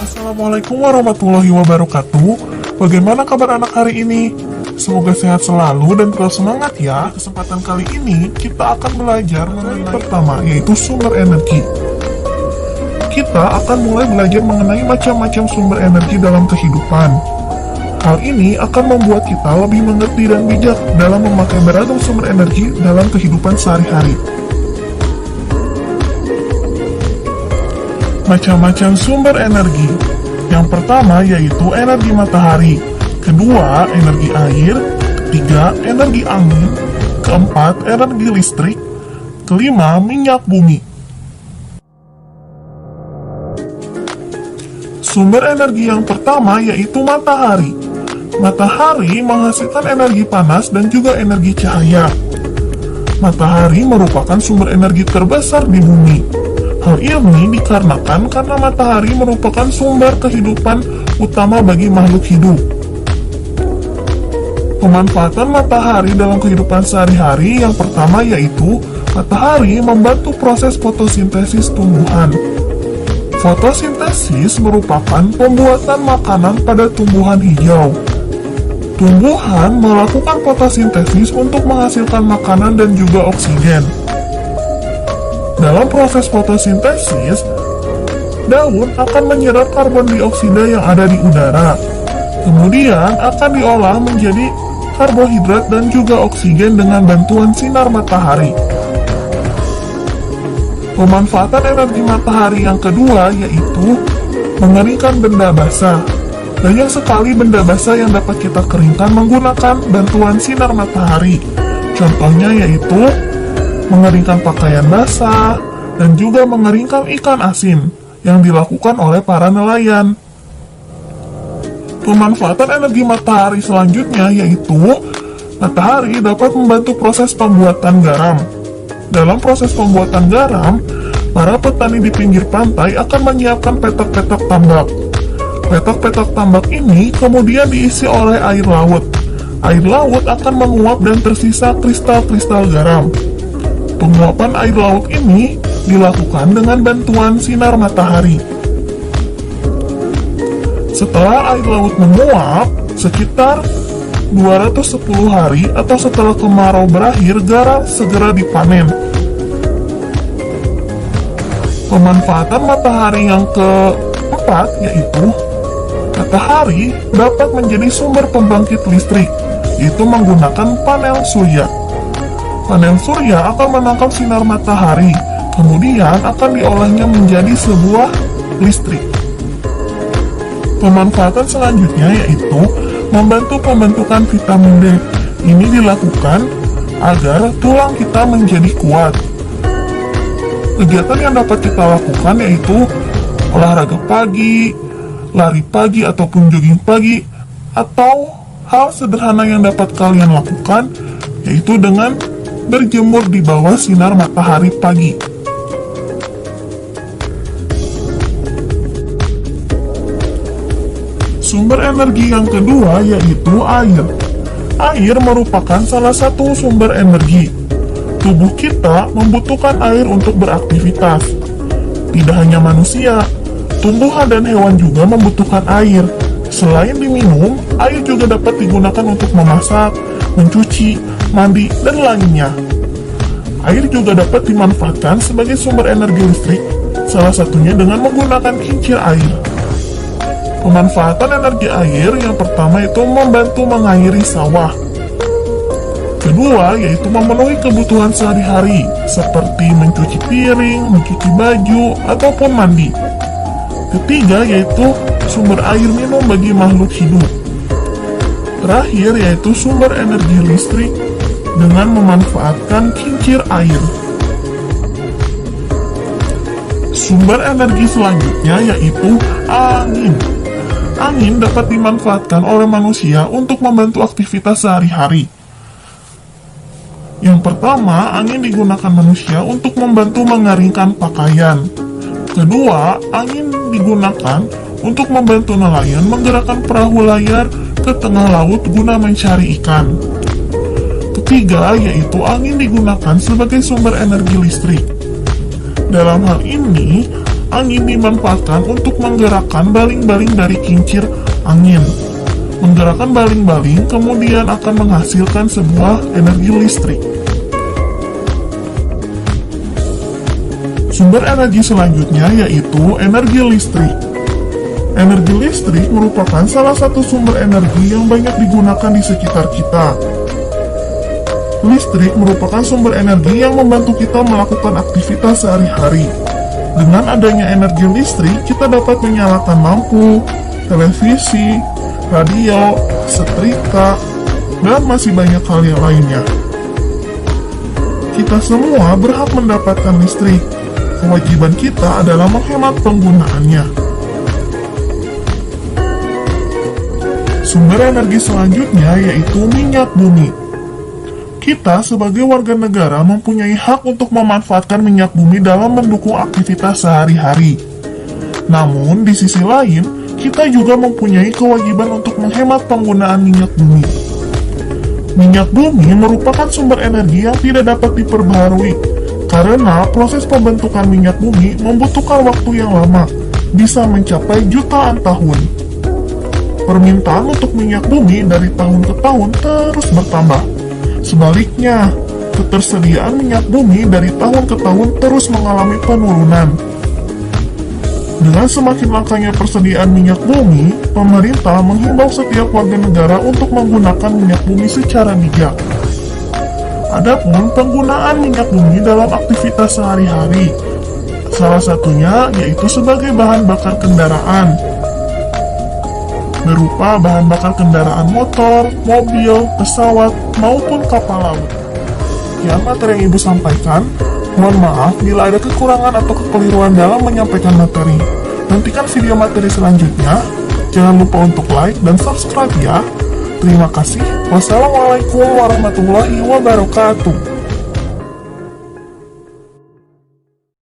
Assalamualaikum warahmatullahi wabarakatuh. Bagaimana kabar anak hari ini? Semoga sehat selalu dan terus semangat ya. Kesempatan kali ini kita akan belajar mengenai pertama, yaitu sumber energi. Kita akan mulai belajar mengenai macam-macam sumber energi dalam kehidupan. Hal ini akan membuat kita lebih mengerti dan bijak dalam memakai beragam sumber energi dalam kehidupan sehari-hari. Macam-macam sumber energi. Yang pertama yaitu energi matahari, kedua energi air, ketiga energi angin, keempat energi listrik, kelima minyak bumi. Sumber energi yang pertama yaitu matahari. Matahari menghasilkan energi panas dan juga energi cahaya. Matahari merupakan sumber energi terbesar di bumi. Hal ini dikarenakan karena matahari merupakan sumber kehidupan utama bagi makhluk hidup. Pemanfaatan matahari dalam kehidupan sehari-hari yang pertama yaitu matahari membantu proses fotosintesis tumbuhan. Fotosintesis merupakan pembuatan makanan pada tumbuhan hijau. Tumbuhan melakukan fotosintesis untuk menghasilkan makanan dan juga oksigen. Dalam proses fotosintesis, daun akan menyerap karbon dioksida yang ada di udara. Kemudian akan diolah menjadi karbohidrat dan juga oksigen dengan bantuan sinar matahari. Pemanfaatan energi matahari yang kedua yaitu mengeringkan benda basah. Banyak sekali benda basah yang dapat kita keringkan menggunakan bantuan sinar matahari. Contohnya yaitu mengeringkan pakaian basah, dan juga mengeringkan ikan asin yang dilakukan oleh para nelayan. Pemanfaatan energi matahari selanjutnya yaitu matahari dapat membantu proses pembuatan garam. Dalam proses pembuatan garam, para petani di pinggir pantai akan menyiapkan petak-petak tambak. Petak-petak tambak ini kemudian diisi oleh air laut. Air laut akan menguap dan tersisa kristal-kristal garam. Penguapan air laut ini dilakukan dengan bantuan sinar matahari. Setelah air laut menguap, sekitar 210 hari atau setelah kemarau berakhir, garam segera dipanen. Pemanfaatan matahari yang keempat yaitu matahari dapat menjadi sumber pembangkit listrik, yaitu menggunakan panel surya. Panel surya akan menangkap sinar matahari, kemudian akan diolahnya menjadi sebuah listrik. Pemanfaatan selanjutnya yaitu membantu pembentukan vitamin D. Ini dilakukan agar tulang kita menjadi kuat. Kegiatan yang dapat kita lakukan yaitu olahraga pagi, lari pagi ataupun jogging pagi, atau hal sederhana yang dapat kalian lakukan yaitu dengan berjemur di bawah sinar matahari pagi. Sumber energi yang kedua yaitu air. Air merupakan salah satu sumber energi. Tubuh kita membutuhkan air untuk beraktivitas. Tidak hanya manusia, tumbuhan dan hewan juga membutuhkan air. Selain diminum, air juga dapat digunakan untuk memasak, mencuci, mandi, dan lainnya. Air juga dapat dimanfaatkan sebagai sumber energi listrik, salah satunya dengan menggunakan kincir air. Pemanfaatan energi air yang pertama itu membantu mengairi sawah. Kedua yaitu memenuhi kebutuhan sehari-hari seperti mencuci piring, mencuci baju, ataupun mandi. Ketiga yaitu sumber air minum bagi makhluk hidup. Terakhir yaitu sumber energi listrik dengan memanfaatkan kincir air. Sumber energi selanjutnya yaitu angin. Angin dapat dimanfaatkan oleh manusia untuk membantu aktivitas sehari-hari. Yang pertama, angin digunakan manusia untuk membantu mengeringkan pakaian. Kedua, angin digunakan untuk membantu nelayan menggerakkan perahu layar ke tengah laut guna mencari ikan. Ketiga, yaitu angin digunakan sebagai sumber energi listrik. Dalam hal ini, angin dimanfaatkan untuk menggerakkan baling-baling dari kincir angin. Menggerakkan baling-baling kemudian akan menghasilkan sebuah energi listrik. Sumber energi selanjutnya yaitu energi listrik. Energi listrik merupakan salah satu sumber energi yang banyak digunakan di sekitar kita. Listrik merupakan sumber energi yang membantu kita melakukan aktivitas sehari-hari. Dengan adanya energi listrik, kita dapat menyalakan lampu, televisi, radio, setrika, dan masih banyak hal yang lainnya. Kita semua berhak mendapatkan listrik. Kewajiban kita adalah menghemat penggunaannya. Sumber energi selanjutnya yaitu minyak bumi. Kita sebagai warga negara mempunyai hak untuk memanfaatkan minyak bumi dalam mendukung aktivitas sehari-hari. Namun, di sisi lain, kita juga mempunyai kewajiban untuk menghemat penggunaan minyak bumi. Minyak bumi merupakan sumber energi yang tidak dapat diperbaharui, karena proses pembentukan minyak bumi membutuhkan waktu yang lama, bisa mencapai jutaan tahun. Permintaan untuk minyak bumi dari tahun ke tahun terus bertambah. Sebaliknya, ketersediaan minyak bumi dari tahun ke tahun terus mengalami penurunan. Dengan semakin langkanya persediaan minyak bumi, pemerintah menghimbau setiap warga negara untuk menggunakan minyak bumi secara bijak. Adapun penggunaan minyak bumi dalam aktivitas sehari-hari, salah satunya yaitu sebagai bahan bakar kendaraan, berupa bahan bakar kendaraan motor, mobil, pesawat, maupun kapal laut. Sekian materi yang Ibu sampaikan. Mohon maaf bila ada kekurangan atau kekeliruan dalam menyampaikan materi. Nantikan video materi selanjutnya. Jangan lupa untuk like dan subscribe ya. Terima kasih. Wassalamualaikum warahmatullahi wabarakatuh.